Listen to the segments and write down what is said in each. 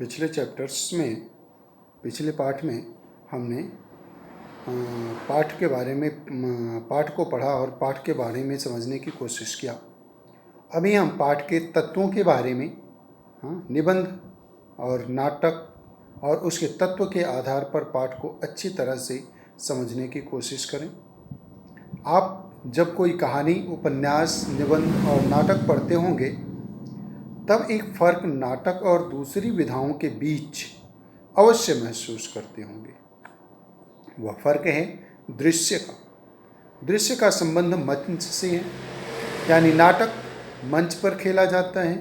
पिछले चैप्टर्स में पिछले पाठ में हमने पाठ के बारे में पाठ को पढ़ा और पाठ के बारे में समझने की कोशिश किया। अभी हम पाठ के तत्वों के बारे में निबंध और नाटक और उसके तत्व के आधार पर पाठ को अच्छी तरह से समझने की कोशिश करें। आप जब कोई कहानी, उपन्यास, निबंध और नाटक पढ़ते होंगे तब एक फ़र्क नाटक और दूसरी विधाओं के बीच अवश्य महसूस करते होंगे। वह फ़र्क है दृश्य का। दृश्य का संबंध मंच से है, यानी नाटक मंच पर खेला जाता है।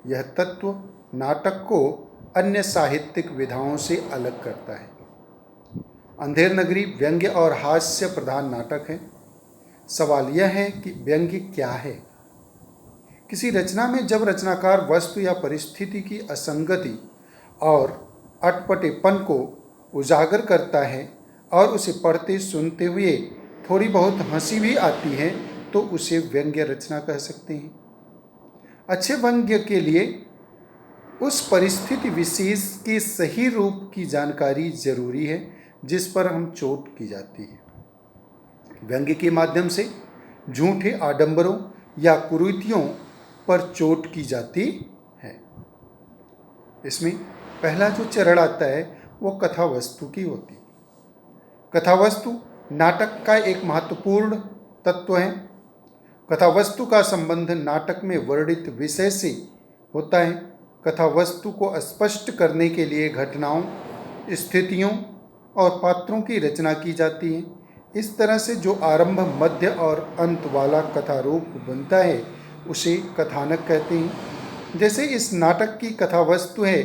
यह तत्व नाटक को अन्य साहित्यिक विधाओं से अलग करता है। अंधेर नगरी व्यंग्य और हास्य प्रधान नाटक है। सवाल यह है कि व्यंग्य क्या है। किसी रचना में जब रचनाकार वस्तु या परिस्थिति की असंगति और अटपटेपन को उजागर करता है और उसे पढ़ते सुनते हुए थोड़ी बहुत हंसी भी आती है तो उसे व्यंग्य रचना कह सकते हैं। अच्छे व्यंग्य के लिए उस परिस्थिति विशेष के सही रूप की जानकारी जरूरी है जिस पर हम चोट की जाती है। व्यंग्य के माध्यम से झूठे आडंबरों या कुरीतियों पर चोट की जाती है। इसमें पहला जो चरण आता है वो कथा वस्तु की होती है। कथा वस्तु नाटक का एक महत्वपूर्ण तत्व है। कथा वस्तु का संबंध नाटक में वर्णित विषय से होता है। कथा वस्तु को स्पष्ट करने के लिए घटनाओं, स्थितियों और पात्रों की रचना की जाती है। इस तरह से जो आरंभ, मध्य और अंत वाला कथा रूप बनता है उसे कथानक कहते हैं। जैसे इस नाटक की कथा वस्तु है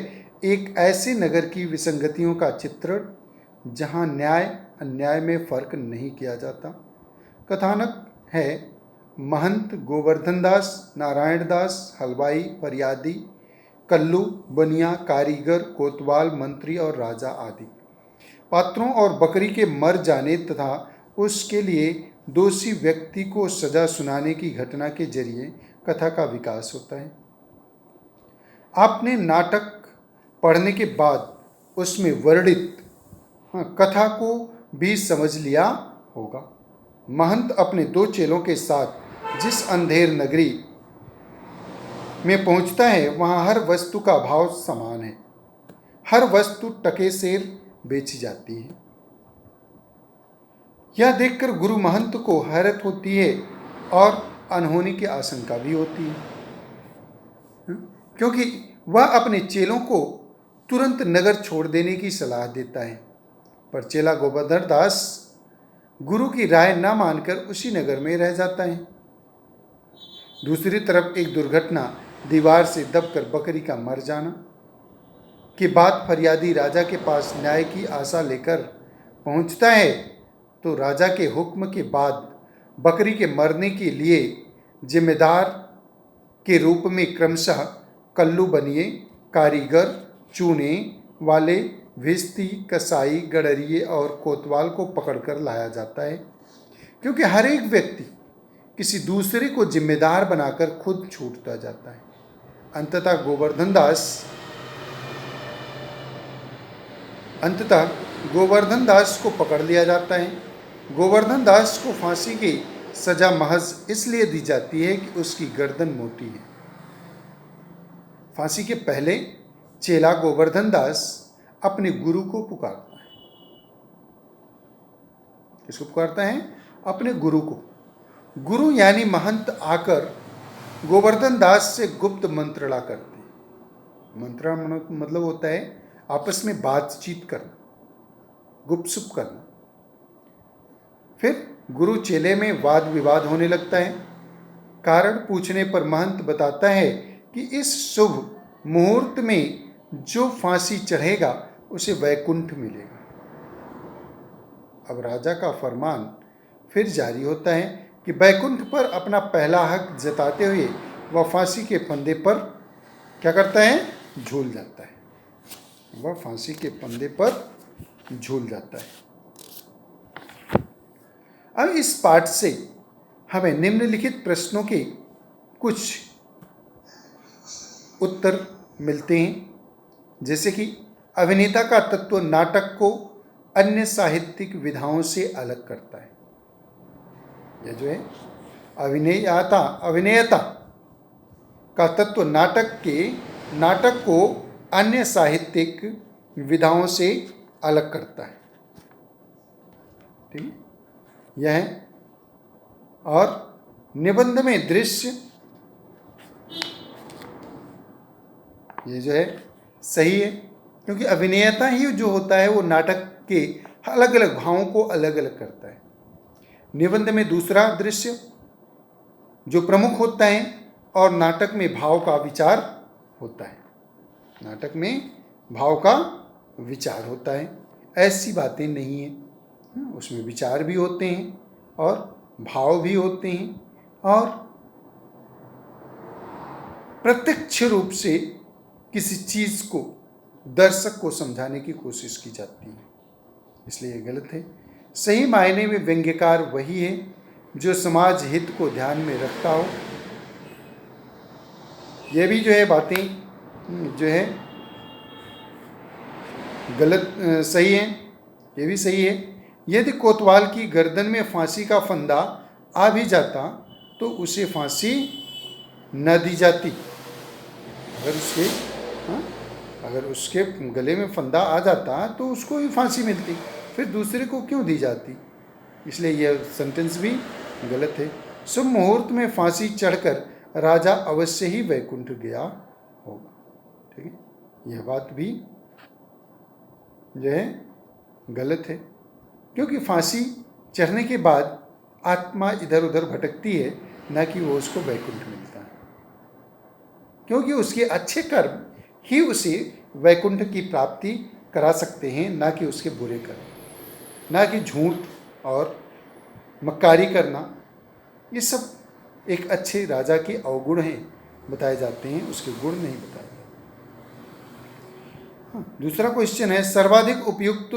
एक ऐसे नगर की विसंगतियों का चित्रण जहाँ न्याय अन्याय में फर्क नहीं किया जाता। कथानक है महंत, गोवर्धन दास, नारायण दास, हलवाई, फरियादी, कल्लू, बनिया, कारीगर, कोतवाल, मंत्री और राजा आदि। पात्रों और बकरी के मर जाने तथा उसके लिए दोषी व्यक्ति को सजा सुनाने की घटना के जरिए कथा का विकास होता है। आपने नाटक पढ़ने के बाद उसमें वर्णित कथा को भी समझ लिया होगा। महंत अपने दो चेलों के साथ जिस अंधेर नगरी में पहुंचता है वहां हर वस्तु का भाव समान है। हर वस्तु टके सेर बेची जाती है। यह देखकर गुरु महंत को हैरत होती है और अनहोनी की आशंका भी होती है, क्योंकि वह अपने चेलों को तुरंत नगर छोड़ देने की सलाह देता है। पर चेला गोवर्धन दास गुरु की राय न मानकर उसी नगर में रह जाता है। दूसरी तरफ एक दुर्घटना, दीवार से दबकर बकरी का मर जाना के बाद फरियादी राजा के पास न्याय की आशा लेकर पहुंचता है तो राजा के हुक्म के बाद बकरी के मरने के लिए जिम्मेदार के रूप में क्रमशः कल्लू, बनिए, कारीगर, चूने वाले, भिस्ती, कसाई, गडरिये और कोतवाल को पकड़कर लाया जाता है, क्योंकि हर एक व्यक्ति किसी दूसरे को जिम्मेदार बनाकर खुद छूटता जाता है। अंततः गोवर्धन दास को पकड़ लिया जाता है। गोवर्धन दास को फांसी की सजा महज इसलिए दी जाती है कि उसकी गर्दन मोटी है। फांसी के पहले चेला गोवर्धन दास अपने गुरु को पुकारता है। किसको पुकारता है? अपने गुरु को। गुरु यानी महंत आकर गोवर्धन दास से गुप्त मंत्रणा करते हैं। मंत्रणा मतलब होता है आपस में बातचीत करना, गुपसुप करना। फिर गुरु चेले में वाद विवाद होने लगता है। कारण पूछने पर महंत बताता है कि इस शुभ मुहूर्त में जो फांसी चढ़ेगा उसे वैकुंठ मिलेगा। अब राजा का फरमान फिर जारी होता है कि वैकुंठ पर अपना पहला हक जताते हुए वह फांसी के फंदे पर क्या करता है? झूल जाता है। वह फांसी के फंदे पर झूल जाता है। अब इस पाठ से हमें निम्नलिखित प्रश्नों के कुछ उत्तर मिलते हैं। जैसे कि अभिनेता का तत्व नाटक को अन्य साहित्यिक विधाओं से अलग करता है। यह जो है अभिनेता का तत्व नाटक को अन्य साहित्यिक विधाओं से अलग करता है। ठीक है, यह है। और निबंध में दृश्य, ये जो है सही है, क्योंकि अभिनेता ही जो होता है वो नाटक के अलग अलग भावों को अलग अलग करता है। निबंध में दूसरा दृश्य जो प्रमुख होता है और नाटक में भाव का विचार होता है। नाटक में भाव का विचार होता है, ऐसी बातें नहीं है। उसमें विचार भी होते हैं और भाव भी होते हैं और प्रत्यक्ष रूप से किसी चीज़ को दर्शक को समझाने की कोशिश की जाती है, इसलिए ये गलत है। सही मायने में व्यंग्यकार वही है जो समाज हित को ध्यान में रखता हो। ये भी जो है बातें जो है गलत सही है, ये भी सही है। यदि कोतवाल की गर्दन में फांसी का फंदा आ भी जाता तो उसे फांसी न दी जाती। अगर उसके गले में फंदा आ जाता तो उसको भी फांसी मिलती, फिर दूसरे को क्यों दी जाती। इसलिए यह सेंटेंस भी गलत है। शुभ मुहूर्त में फांसी चढ़कर राजा अवश्य ही वैकुंठ गया होगा। ठीक है, यह बात भी जो है गलत है, क्योंकि फांसी चढ़ने के बाद आत्मा इधर उधर भटकती है, न कि वो उसको वैकुंठ मिलता है। क्योंकि उसके अच्छे कर्म ही उसे वैकुंठ की प्राप्ति करा सकते हैं, ना कि उसके बुरे कर्म। ना कि झूठ और मक्कारी करना, ये सब एक अच्छे राजा के अवगुण हैं बताए जाते हैं, उसके गुण नहीं बताए जाते। दूसरा क्वेश्चन है, सर्वाधिक उपयुक्त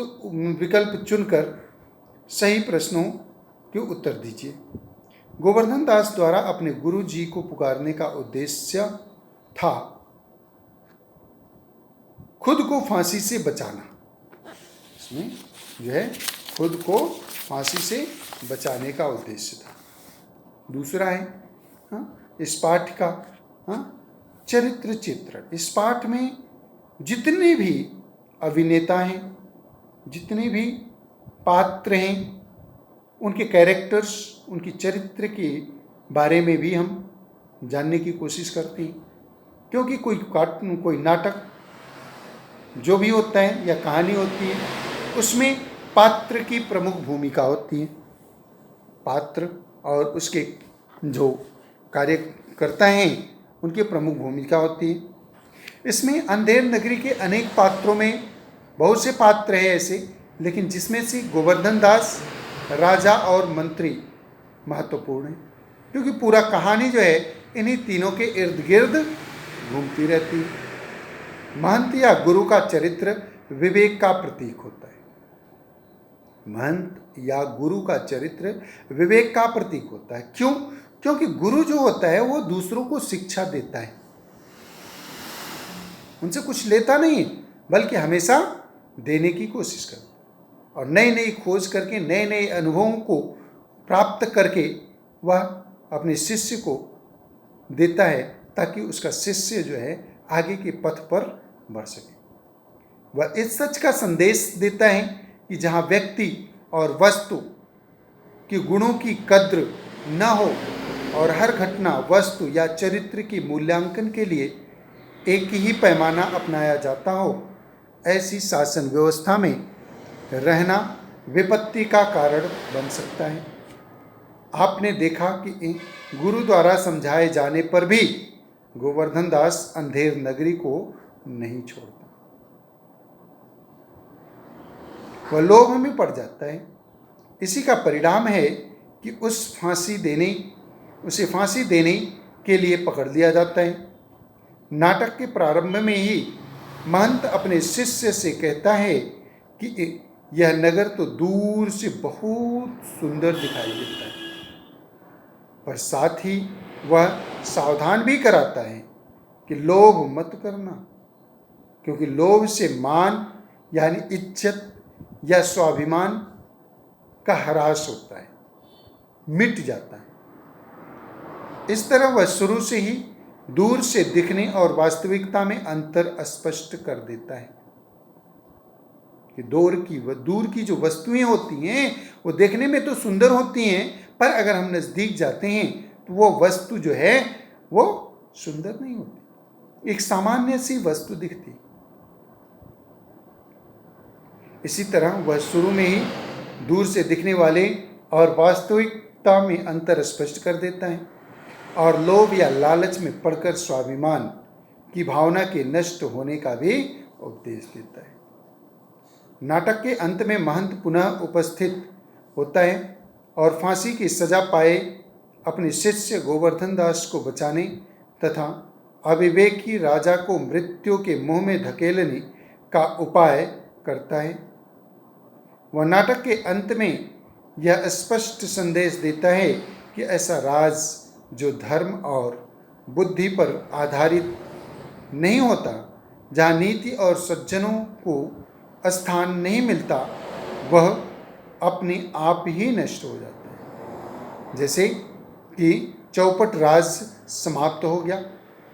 विकल्प चुनकर सही प्रश्नों के उत्तर दीजिए। गोवर्धन दास द्वारा अपने गुरु जी को पुकारने का उद्देश्य था खुद को फांसी से बचाना। इसमें जो है खुद को फांसी से बचाने का उद्देश्य था। दूसरा है इस पाठ का चरित्र चित्रण। इस पाठ में जितने भी अभिनेता हैं, जितने भी पात्र हैं, उनके कैरेक्टर्स, उनकी चरित्र के बारे में भी हम जानने की कोशिश करते हैं, क्योंकि कोई नाटक जो भी होता है या कहानी होती है, उसमें पात्र की प्रमुख भूमिका होती है। पात्र और उसके जो कार्यकर्ता हैं उनकी प्रमुख भूमिका होती है। इसमें अंधेर नगरी के अनेक पात्रों में बहुत से पात्र हैं ऐसे, लेकिन जिसमें से गोवर्धन दास, राजा और मंत्री महत्वपूर्ण है, क्योंकि पूरा कहानी जो है इन्हीं तीनों के इर्द गिर्द घूमती रहती है। महंत या गुरु का चरित्र विवेक का प्रतीक होता है। महंत या गुरु का चरित्र विवेक का प्रतीक होता है। क्यों? क्योंकि गुरु जो होता है वो दूसरों को शिक्षा देता है, उनसे कुछ लेता नहीं, बल्कि हमेशा देने की कोशिश करता है और नई नई खोज करके नए नए अनुभवों को प्राप्त करके वह अपने शिष्य को देता है, ताकि उसका शिष्य जो है आगे के पथ पर बढ़ सके। वह इस सच का संदेश देता है कि जहाँ व्यक्ति और वस्तु के गुणों की कद्र न हो और हर घटना, वस्तु या चरित्र के मूल्यांकन के लिए एक ही पैमाना अपनाया जाता हो, ऐसी शासन व्यवस्था में रहना विपत्ति का कारण बन सकता है। आपने देखा कि गुरु द्वारा समझाए जाने पर भी गोवर्धन दास अंधेर नगरी को नहीं छोड़ता, वह लोभ में पड़ जाता है। इसी का परिणाम है कि उसे फांसी देने के लिए पकड़ लिया जाता है। नाटक के प्रारंभ में ही महंत अपने शिष्य से कहता है कि यह नगर तो दूर से बहुत सुंदर दिखाई देता है, पर साथ ही वह सावधान भी कराता है कि लोभ मत करना, क्योंकि लोभ से मान यानी इज्जत या स्वाभिमान का ह्रास होता है, मिट जाता है। इस तरह वह शुरू से ही दूर से दिखने और वास्तविकता में अंतर स्पष्ट कर देता है कि दूर की जो वस्तुएं होती हैं वो देखने में तो सुंदर होती हैं, पर अगर हम नज़दीक जाते हैं तो वो वस्तु जो है वो सुंदर नहीं होती, एक सामान्य सी वस्तु दिखती। इसी तरह वह शुरू में ही दूर से दिखने वाले और वास्तविकता में अंतर स्पष्ट कर देता है और लोभ या लालच में पड़कर स्वाभिमान की भावना के नष्ट होने का भी उपदेश देता है। नाटक के अंत में महंत पुनः उपस्थित होता है और फांसी की सजा पाए अपने शिष्य गोवर्धन दास को बचाने तथा अविवेकी राजा को मृत्यु के मुंह में धकेलने का उपाय करता है। वह नाटक के अंत में यह स्पष्ट संदेश देता है कि ऐसा राज जो धर्म और बुद्धि पर आधारित नहीं होता, जहाँ नीति और सज्जनों को स्थान नहीं मिलता, वह अपने आप ही नष्ट हो जाता है। जैसे कि चौपट राज समाप्त हो गया,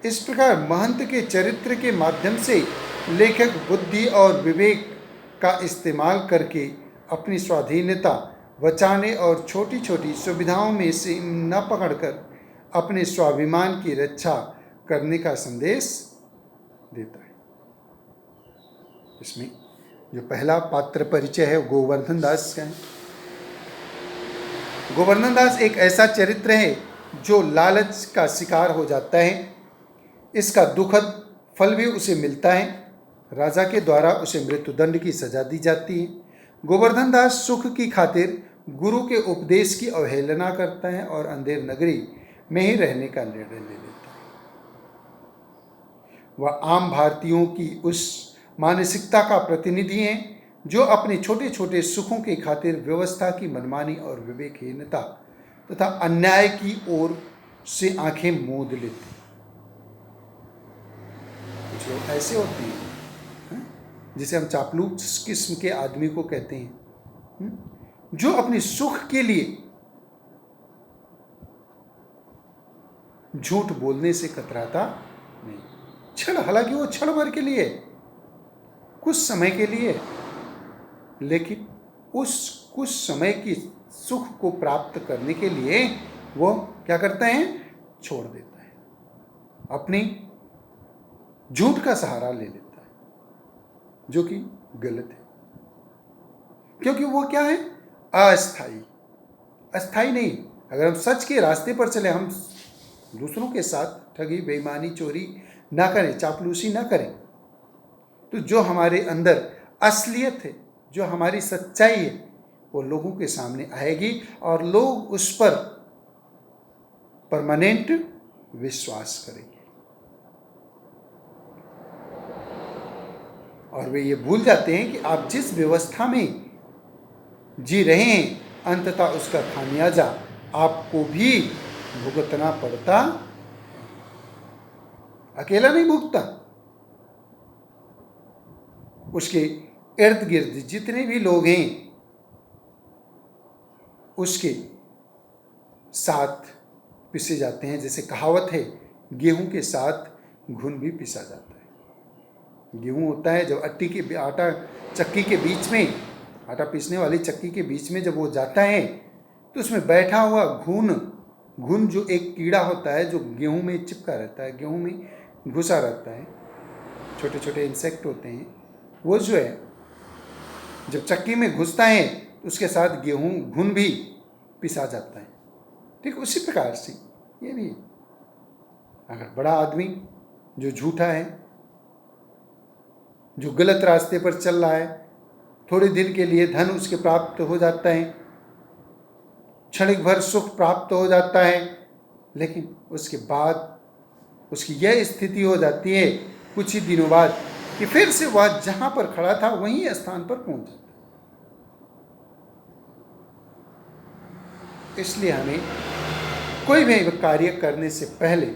इस प्रकार महंत के चरित्र के माध्यम से लेखक बुद्धि और विवेक का इस्तेमाल करके अपनी स्वाधीनता बचाने और छोटी छोटी सुविधाओं में से न पकड़कर अपने स्वाभिमान की रक्षा करने का संदेश देता है। इसमें जो पहला पात्र परिचय है गोवर्धन दास का है। गोवर्धन दास एक ऐसा चरित्र है जो लालच का शिकार हो जाता है। इसका दुखद फल भी उसे मिलता है। राजा के द्वारा उसे मृत्युदंड की सजा दी जाती है। गोवर्धन दास सुख की खातिर गुरु के उपदेश की अवहेलना करता है और अंधेर नगरी में ही रहने का निर्णय ले लेता है। वह आम भारतीयों की उस मानसिकता का प्रतिनिधि है जो अपने छोटे छोटे सुखों की खातिर व्यवस्था की मनमानी और विवेकहीनता तथा अन्याय की ओर से आंखें मूंद लेते। कुछ लोग ऐसे होते हैं जिसे हम चापलूस किस्म के आदमी को कहते हैं, जो अपने सुख के लिए झूठ बोलने से कतराता नहीं। क्षण, हालांकि वो क्षण भर के लिए, कुछ समय के लिए, लेकिन उस कुछ समय की सुख को प्राप्त करने के लिए वो क्या करता है, छोड़ देता है, अपनी झूठ का सहारा ले लेता है, जो कि गलत है। क्योंकि वो क्या है, अस्थाई। अस्थाई नहीं। अगर हम सच के रास्ते पर चले, हम दूसरों के साथ ठगी, बेईमानी, चोरी ना करें, चापलूसी ना करें, तो जो हमारे अंदर असलियत है, जो हमारी सच्चाई है, वो लोगों के सामने आएगी और लोग उस पर परमानेंट विश्वास करेंगे। और वे ये भूल जाते हैं कि आप जिस व्यवस्था में जी रहे हैं, अंततः उसका खामियाजा आपको भी भुगतना पड़ता, अकेला नहीं भुगता। उसके इर्द गिर्द जितने भी लोग हैं उसके साथ पिसे जाते हैं। जैसे कहावत है, गेहूं के साथ घुन भी पिसा जाता है। गेहूं होता है, जब आटा चक्की के बीच में, आटा पीसने वाली चक्की के बीच में जब वो जाता है तो उसमें बैठा हुआ घुन जो एक कीड़ा होता है जो गेहूं में चिपका रहता है, गेहूं में घुसा रहता है, छोटे छोटे इंसेक्ट होते हैं, वो जो है जब चक्की में घुसता है तो उसके साथ गेहूं घुन भी पिसा जाता है। ठीक उसी प्रकार से ये भी, अगर बड़ा आदमी जो झूठा है, जो गलत रास्ते पर चल रहा है, थोड़े दिन के लिए धन उसके प्राप्त हो जाता है, क्षणिक भर सुख प्राप्त हो जाता है, लेकिन उसके बाद उसकी यह स्थिति हो जाती है कुछ ही दिनों बाद कि फिर से वह जहां पर खड़ा था वहीं स्थान पर पहुंच जाता है। इसलिए हमें कोई भी कार्य करने से पहले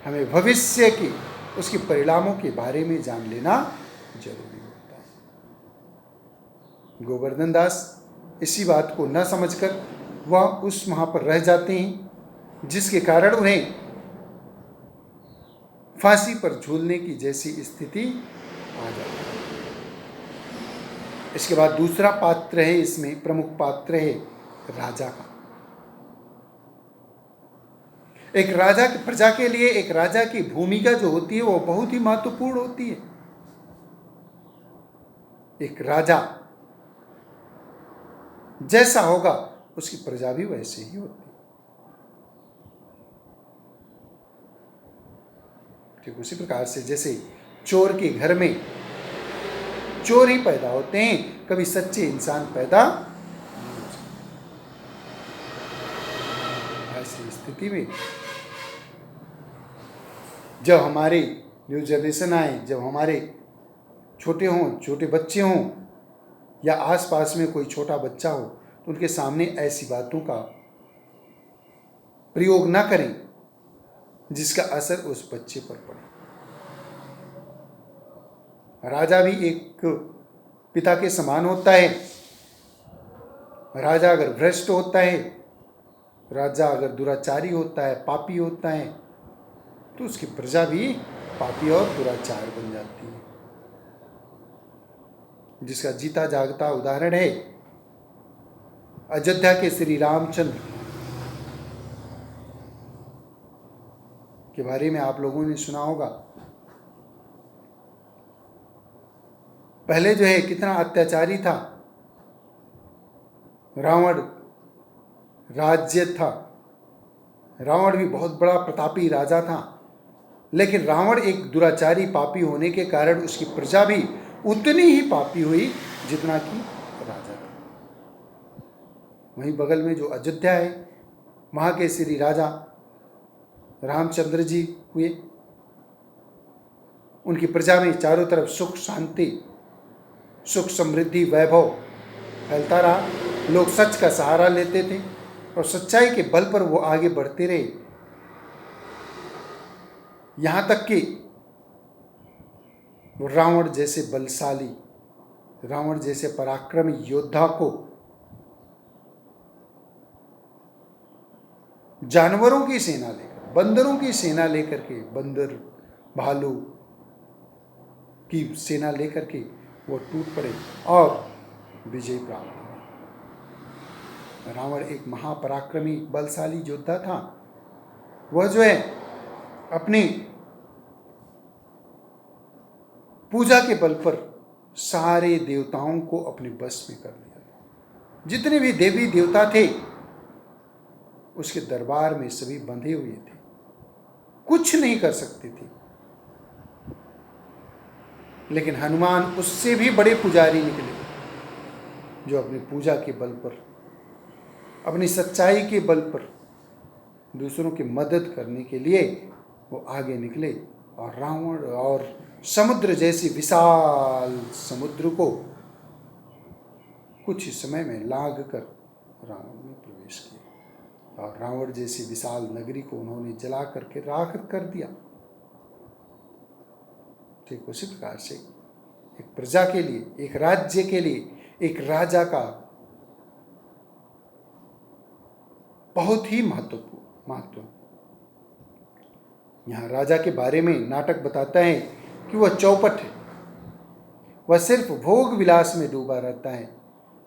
हमें भविष्य की उसके परिणामों के बारे में जान लेना जरूरी होता है। गोवर्धन दास इसी बात को न समझकर वह उस वहाँ पर रह जाते हैं, जिसके कारण उन्हें फांसी पर झूलने की जैसी स्थिति आ जाती है। इसके बाद दूसरा पात्र है, इसमें प्रमुख पात्र है राजा का। एक राजा की प्रजा के लिए एक राजा की भूमिका जो होती है वो बहुत ही महत्वपूर्ण होती है। एक राजा जैसा होगा उसकी प्रजा भी वैसे ही होती है। ठीक उसी प्रकार से जैसे चोर के घर में चोर ही पैदा होते हैं, कभी सच्चे इंसान पैदा नहीं हो सकते। ऐसी स्थिति में जब हमारी न्यू जनरेशन आए, जब हमारे छोटे बच्चे हों या आसपास में कोई छोटा बच्चा हो, तो उनके सामने ऐसी बातों का प्रयोग ना करें जिसका असर उस बच्चे पर पड़े। राजा भी एक पिता के समान होता है। राजा अगर भ्रष्ट होता है, राजा अगर दुराचारी होता है, पापी होता है, तो उसकी प्रजा भी पापी और दुराचार बन जाती है। जिसका जीता जागता उदाहरण है अयोध्या के श्री रामचंद्र के बारे में आप लोगों ने सुना होगा। पहले जो है कितना अत्याचारी था, रावण राज्य था, रावण भी बहुत बड़ा प्रतापी राजा था, लेकिन रावण एक दुराचारी पापी होने के कारण उसकी प्रजा भी उतनी ही पापी हुई जितना कि राजा था। वहीं बगल में जो अयोध्या है, वहाँ के श्री राजा रामचंद्र जी हुए। उनकी प्रजा में चारों तरफ सुख शांति, सुख समृद्धि वैभव फैलता रहा। लोग सच का सहारा लेते थे और सच्चाई के बल पर वो आगे बढ़ते रहे, यहाँ तक कि रावण जैसे बलशाली, रावण जैसे पराक्रमी योद्धा को जानवरों की सेना लेकर, बंदरों की सेना लेकर के, बंदर भालू की सेना लेकर के वो टूट पड़े और विजय प्राप्त हुआ। रावण एक महापराक्रमी बलशाली योद्धा था। वह जो है अपनी पूजा के बल पर सारे देवताओं को अपने बस में कर लिया। जितने भी देवी देवता थे उसके दरबार में सभी बंधे हुए थे, कुछ नहीं कर सकते थे। लेकिन हनुमान उससे भी बड़े पुजारी निकले, जो अपनी पूजा के बल पर, अपनी सच्चाई के बल पर दूसरों की मदद करने के लिए वो आगे निकले और रावण और समुद्र जैसी विशाल समुद्र को कुछ ही समय में लांघ कर रावण ने प्रवेश किया और रावण जैसी विशाल नगरी को उन्होंने जला करके राख कर दिया। ठीक उसी प्रकार से एक प्रजा के लिए, एक राज्य के लिए, एक राजा का बहुत ही महत्व। यहाँ राजा के बारे में नाटक बताता है कि वह चौपट है, वह सिर्फ भोग विलास में डूबा रहता है,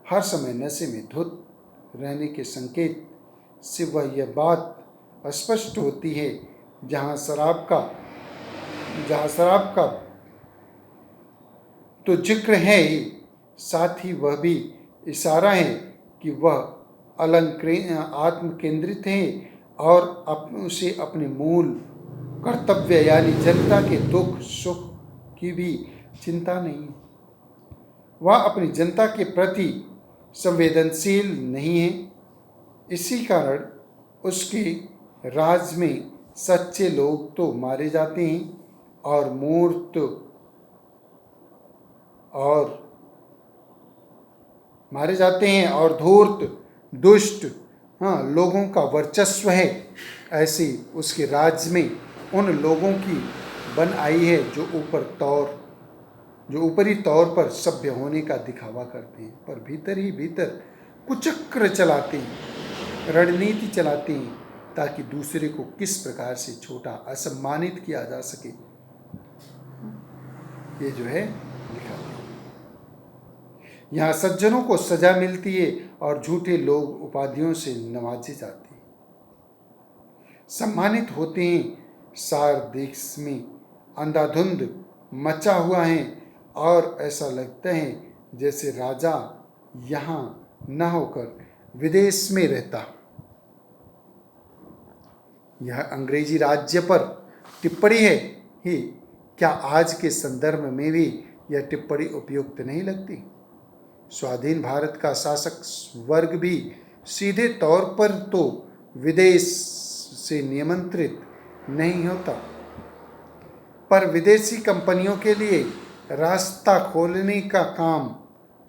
हर समय नशे में धुत रहने के संकेत से वह यह बात स्पष्ट होती है, जहाँ शराब का तो जिक्र है ही, साथ ही वह भी इशारा है कि वह आत्म केंद्रित है और उसे अपने मूल कर्तव्य यानी जनता के दुख सुख की भी चिंता नहीं है। वह अपनी जनता के प्रति संवेदनशील नहीं है। इसी कारण उसके राज में सच्चे लोग तो मारे जाते हैं और मूर्ख और मारे जाते हैं और धूर्त दुष्ट लोगों का वर्चस्व है। ऐसे उसके राज्य में उन लोगों की बन आई है जो ऊपर तौर जो ऊपरी तौर पर सभ्य होने का दिखावा करते हैं, पर भीतर ही भीतर कुचक्र चलाते हैं, रणनीति चलाते हैं ताकि दूसरे को किस प्रकार से छोटा, असम्मानित किया जा सके, ये जो है दिखाते हैं। यहाँ सज्जनों को सजा मिलती है और झूठे लोग उपाधियों से नवाजे जाते हैं, सम्मानित होते हैं। सार देश में अंधाधुंध मचा हुआ है और ऐसा लगता है जैसे राजा यहाँ न होकर विदेश में रहता। यह अंग्रेजी राज्य पर टिप्पणी है ही, क्या आज के संदर्भ में भी यह टिप्पणी उपयुक्त नहीं लगती? स्वाधीन भारत का शासक वर्ग भी सीधे तौर पर तो विदेश से निमंत्रित नहीं होता, पर विदेशी कंपनियों के लिए रास्ता खोलने का काम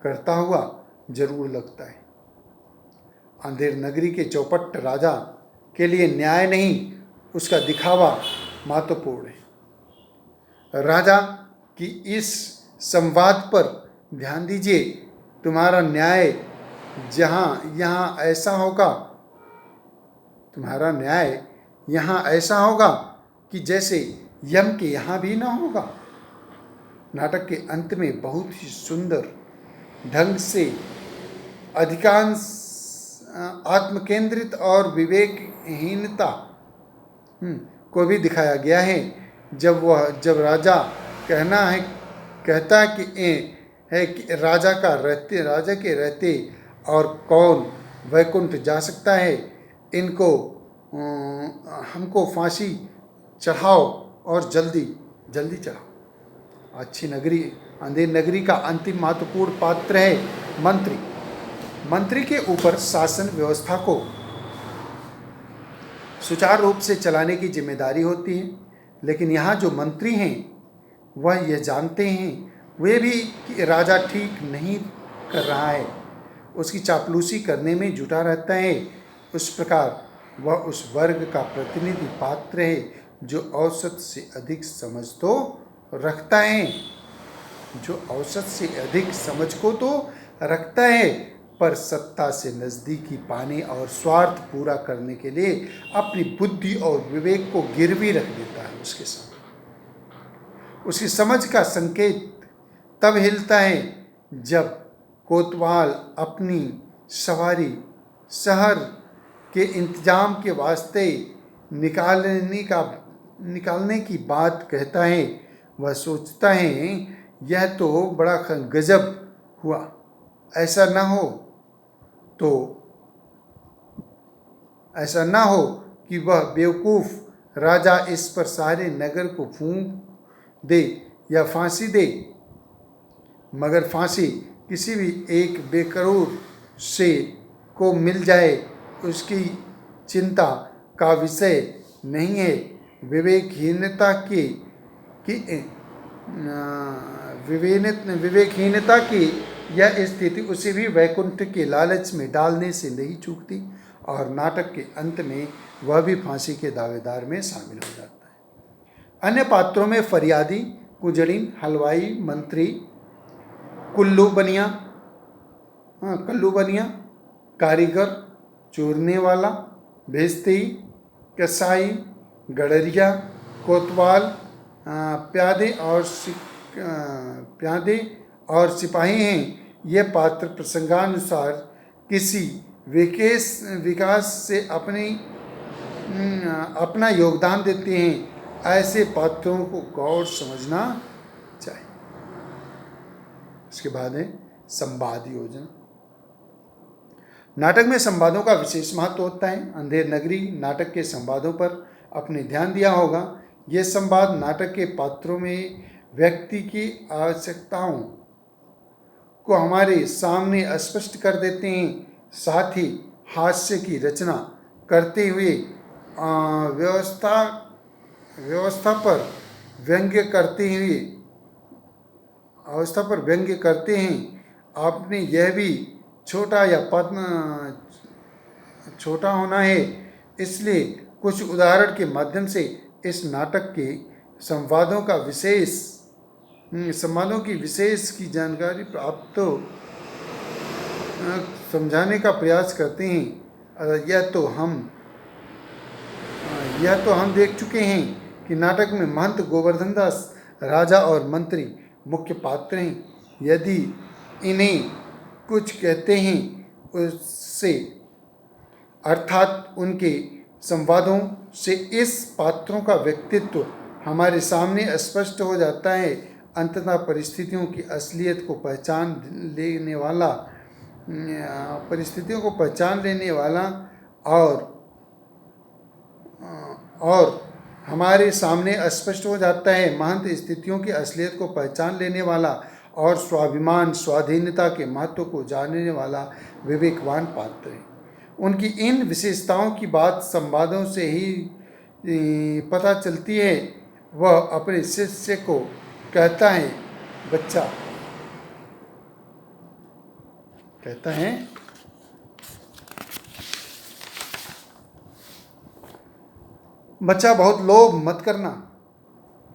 करता हुआ जरूर लगता है। अंधेर नगरी के चौपट राजा के लिए न्याय नहीं, उसका दिखावा महत्वपूर्ण है। राजा की इस संवाद पर ध्यान दीजिए। तुम्हारा न्याय यहाँ ऐसा होगा, तुम्हारा न्याय यहाँ ऐसा होगा कि जैसे यम के यहाँ भी ना होगा। नाटक के अंत में बहुत ही सुंदर ढंग से अधिकांश आत्मकेंद्रित और विवेकहीनता को भी दिखाया गया है। जब राजा कहता है कि राजा के रहते और कौन वैकुंठ जा सकता है, इनको हमको फांसी चढ़ाओ और जल्दी जल्दी चढ़ाओ। अच्छी नगरी अंधेर नगरी का अंतिम महत्वपूर्ण पात्र है मंत्री। मंत्री के ऊपर शासन व्यवस्था को सुचारू रूप से चलाने की जिम्मेदारी होती है, लेकिन यहाँ जो मंत्री हैं वह यह जानते हैं वे भी कि राजा ठीक नहीं कर रहा है, उसकी चापलूसी करने में जुटा रहता है। उस प्रकार वह उस वर्ग का प्रतिनिधि पात्र है जो औसत से अधिक समझ तो रखता है, जो औसत से अधिक समझ को तो रखता है, पर सत्ता से नज़दीकी पाने और स्वार्थ पूरा करने के लिए अपनी बुद्धि और विवेक को गिरवी रख देता है। उसके साथ उसकी समझ का संकेत तब हिलता है जब कोतवाल अपनी सवारी शहर के इंतजाम के वास्ते निकालने की बात कहता है। वह सोचता है यह तो बड़ा गजब हुआ, ऐसा ना हो कि वह बेवकूफ़ राजा इस पर सारे नगर को फूंक दे या फांसी दे। मगर फांसी किसी भी एक बेकसूर से को मिल जाए उसकी चिंता का विषय नहीं है। विवेकहीनता की यह स्थिति उसे भी वैकुंठ के लालच में डालने से नहीं चूकती और नाटक के अंत में वह भी फांसी के दावेदार में शामिल हो जाता है। अन्य पात्रों में फरियादी, कुजड़िन, हलवाई, मंत्री, कल्लू बनिया, कारीगर, चूरने वाला, भेस्ती, कसाई, गडरिया, कोतवाल, प्यादे और सिपाही हैं। ये पात्र प्रसंगानुसार किसी विकास से अपना योगदान देते हैं। ऐसे पात्रों को गौर समझना चाहिए। इसके बाद है संवाद योजना। नाटक में संवादों का विशेष महत्व होता है। अंधेर नगरी नाटक के संवादों पर आपने ध्यान दिया होगा। ये संवाद नाटक के पात्रों में व्यक्ति की आवश्यकताओं को हमारे सामने स्पष्ट कर देते हैं, साथ ही हास्य की रचना करते हुए व्यवस्था पर व्यंग्य करते हैं। आपने यह भी छोटा होना है, इसलिए कुछ उदाहरण के माध्यम से इस नाटक के संवादों का विशेष संवादों की विशेष की जानकारी प्राप्त समझाने का प्रयास करते हैं। यह तो हम देख चुके हैं कि नाटक में महंत गोवर्धन दास राजा और मंत्री मुख्य पात्र हैं। यदि इन्हें कुछ कहते हैं उससे अर्थात उनके संवादों से इस पात्रों का व्यक्तित्व हमारे सामने स्पष्ट हो जाता है। अंततः परिस्थितियों की असलियत को पहचान लेने वाला और हमारे सामने स्पष्ट हो जाता है। महंत स्थितियों की असलियत को पहचान लेने वाला और स्वाभिमान स्वाधीनता के महत्व को जानने वाला विवेकवान पात्र है। उनकी इन विशेषताओं की बात संवादों से ही पता चलती है। वह अपने शिष्य को कहता है, बच्चा बहुत लोभ मत करना।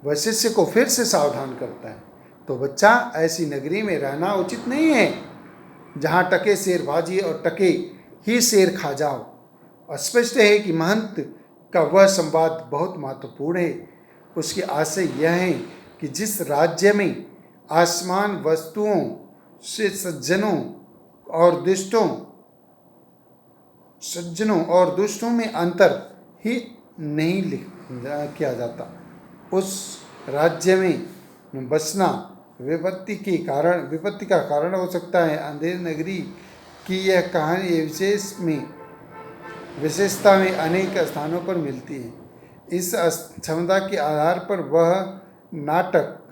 वह शिष्य को फिर से सावधान करता है, तो बच्चा ऐसी नगरी में रहना उचित नहीं है जहाँ टके शेरबाजी और टके ही शेर खा जाओ। स्पष्ट है कि महंत का वह संवाद बहुत महत्वपूर्ण है। उसकी आशय यह है कि जिस राज्य में आसमान वस्तुओं से सज्जनों और दुष्टों में अंतर ही नहीं किया जाता, उस राज्य में बसना विपत्ति का कारण हो सकता है। अंधेर नगरी की यह कहानी विशेषता में अनेक स्थानों पर मिलती है। इस क्षमता के आधार पर वह नाटक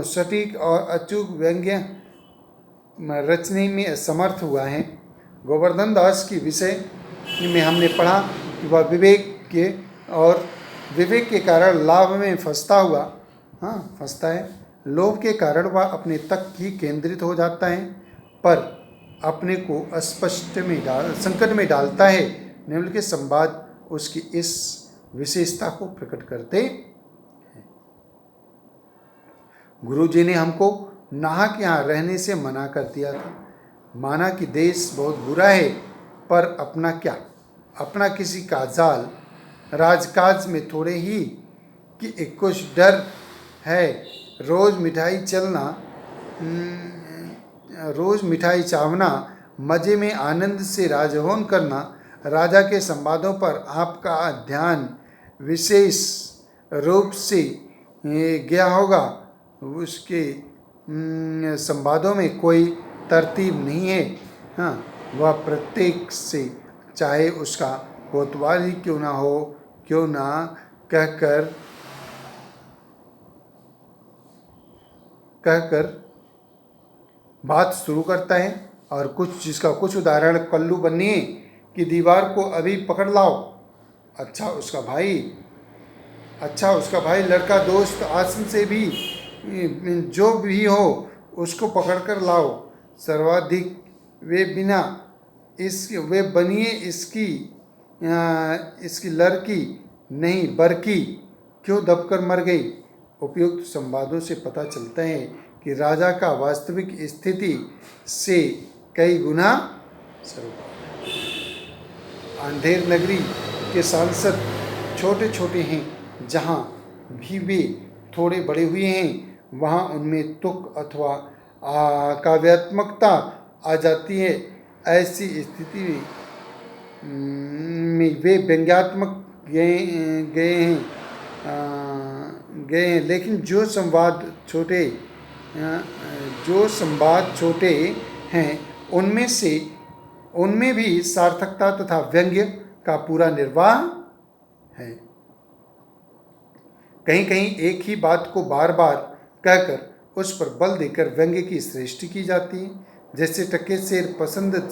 सटीक और अचूक व्यंग्य रचने में समर्थ हुआ है। गोवर्धन दास की विषय में हमने पढ़ा कि वह विवेक के कारण लाभ में फंसता है। लोभ के कारण वह अपने तक ही केंद्रित हो जाता है, पर अपने को संकट में डालता है। निम्नलिखित संवाद उसकी इस विशेषता को प्रकट करते हैं। गुरुजी ने हमको नाहक यहाँ रहने से मना कर दिया था। माना कि देश बहुत बुरा है, पर अपना क्या, अपना किसी का जाल राजकाज में थोड़े ही कि कुछ डर है। रोज मिठाई चावना, मजे में आनंद से राजभोग करना। राजा के संवादों पर आपका ध्यान विशेष रूप से गया होगा। उसके संवादों में कोई तरतीब नहीं है। वह प्रत्येक से, चाहे उसका कोतवाल ही क्यों ना कहकर बात शुरू करता है। और जिसका कुछ उदाहरण कल्लू बन्नी की दीवार को अभी पकड़ लाओ। अच्छा उसका भाई लड़का दोस्त आसन से भी जो भी हो उसको पकड़ कर लाओ। सर्वाधिक वे बनिए इसकी लड़की नहीं बरकी क्यों दबकर मर गई। उपयुक्त संवादों से पता चलता है कि राजा का वास्तविक स्थिति से कई गुना अंधेर नगरी के सांसद छोटे छोटे हैं। जहाँ भी वे थोड़े बड़े हुए हैं, वहाँ उनमें तुक अथवा काव्यात्मकता आ जाती है। ऐसी स्थिति में वे व्यंग्यात्मक गए हैं। लेकिन जो संवाद छोटे हैं, उनमें भी सार्थकता तथा व्यंग्य का पूरा निर्वाह है। कहीं कहीं एक ही बात को बार बार कहकर उस पर बल देकर व्यंग्य की सृष्टि की जाती है। जैसे टके शेर पसंद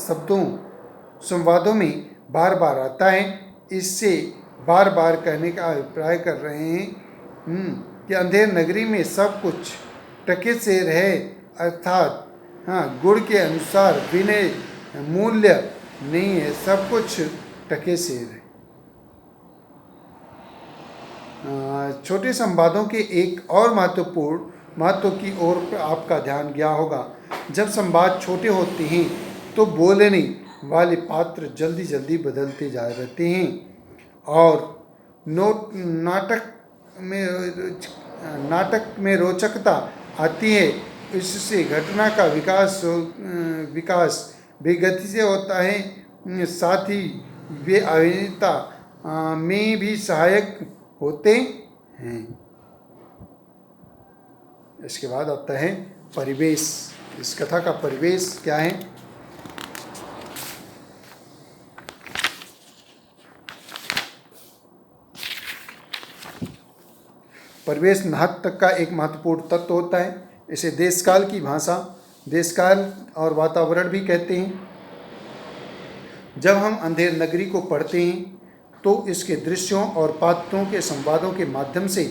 संवादों में बार बार आता है। इससे बार बार कहने का अभिप्राय कर रहे हैं कि अंधेर नगरी में सब कुछ टके शेर है, अर्थात गुण के अनुसार विनय मूल्य नहीं है, सब कुछ टके शेर है। छोटे संवादों के एक और महत्वपूर्ण महत्व की ओर आपका ध्यान गया होगा। जब संवाद छोटे होते हैं तो बोलने वाले पात्र जल्दी जल्दी बदलते जा रहते हैं और नोट नाटक में रोचकता आती है। इससे घटना का विकास बेगति से होता है, साथ ही वे अभिनेता में भी सहायक होते हैं। इसके बाद आता है परिवेश। इस कथा का परिवेश क्या है? परिवेश नाटक का एक महत्वपूर्ण तत्व होता है। इसे देशकाल की भाषा, देशकाल और वातावरण भी कहते हैं। जब हम अंधेर नगरी को पढ़ते हैं तो इसके दृश्यों और पात्रों के संवादों के माध्यम से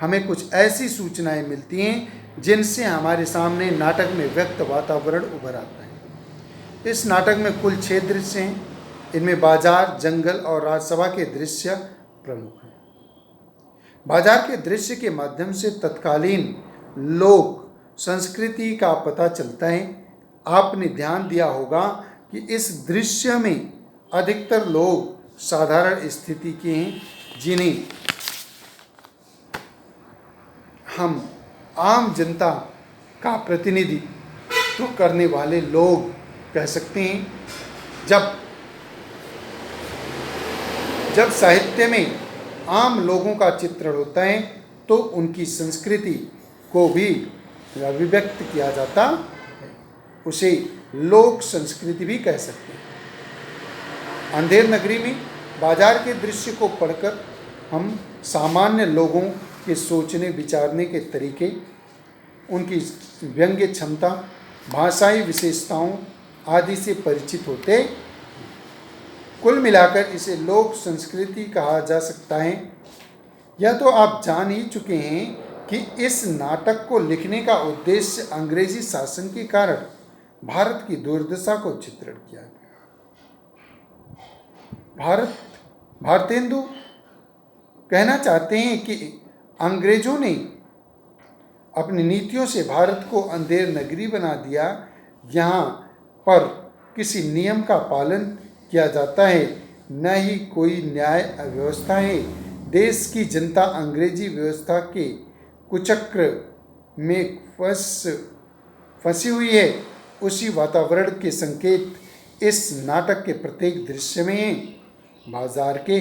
हमें कुछ ऐसी सूचनाएं मिलती हैं जिनसे हमारे सामने नाटक में व्यक्त वातावरण उभर आता है। इस नाटक में कुल 6 दृश्य हैं। इनमें बाजार, जंगल और राजसभा के दृश्य प्रमुख हैं। बाजार के दृश्य के माध्यम से तत्कालीन लोक संस्कृति का पता चलता है। आपने ध्यान दिया होगा कि इस दृश्य में अधिकतर लोग साधारण स्थिति के हैं, जिन्हें हम आम जनता का प्रतिनिधित्व करने वाले लोग कह सकते हैं। जब साहित्य में आम लोगों का चित्रण होता है तो उनकी संस्कृति को भी अभिव्यक्त किया जाता है। उसे लोक संस्कृति भी कह सकते हैं। अंधेर नगरी में बाजार के दृश्य को पढ़कर हम सामान्य लोगों के सोचने विचारने के तरीके, उनकी व्यंग्य क्षमता, भाषाई विशेषताओं आदि से परिचित होते हैं। कुल मिलाकर इसे लोक संस्कृति कहा जा सकता है। यह तो आप जान ही चुके हैं कि इस नाटक को लिखने का उद्देश्य अंग्रेजी शासन के कारण भारत की दुर्दशा को चित्रण किया गया। भारतेंदु कहना चाहते हैं कि अंग्रेजों ने अपनी नीतियों से भारत को अंधेर नगरी बना दिया। यहाँ पर किसी नियम का पालन किया जाता है, न ही कोई न्याय व्यवस्था है। देश की जनता अंग्रेजी व्यवस्था के कुचक्र में फंसी हुई है। उसी वातावरण के संकेत इस नाटक के प्रत्येक दृश्य में हैं। बाजार के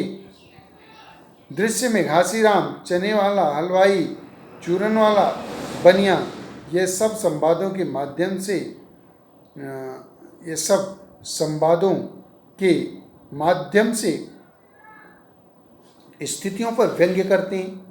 दृश्य में घासीराम, चने वाला, हलवाई, चूरन वाला, बनिया, ये सब संवादों के माध्यम से स्थितियों पर व्यंग्य करते हैं।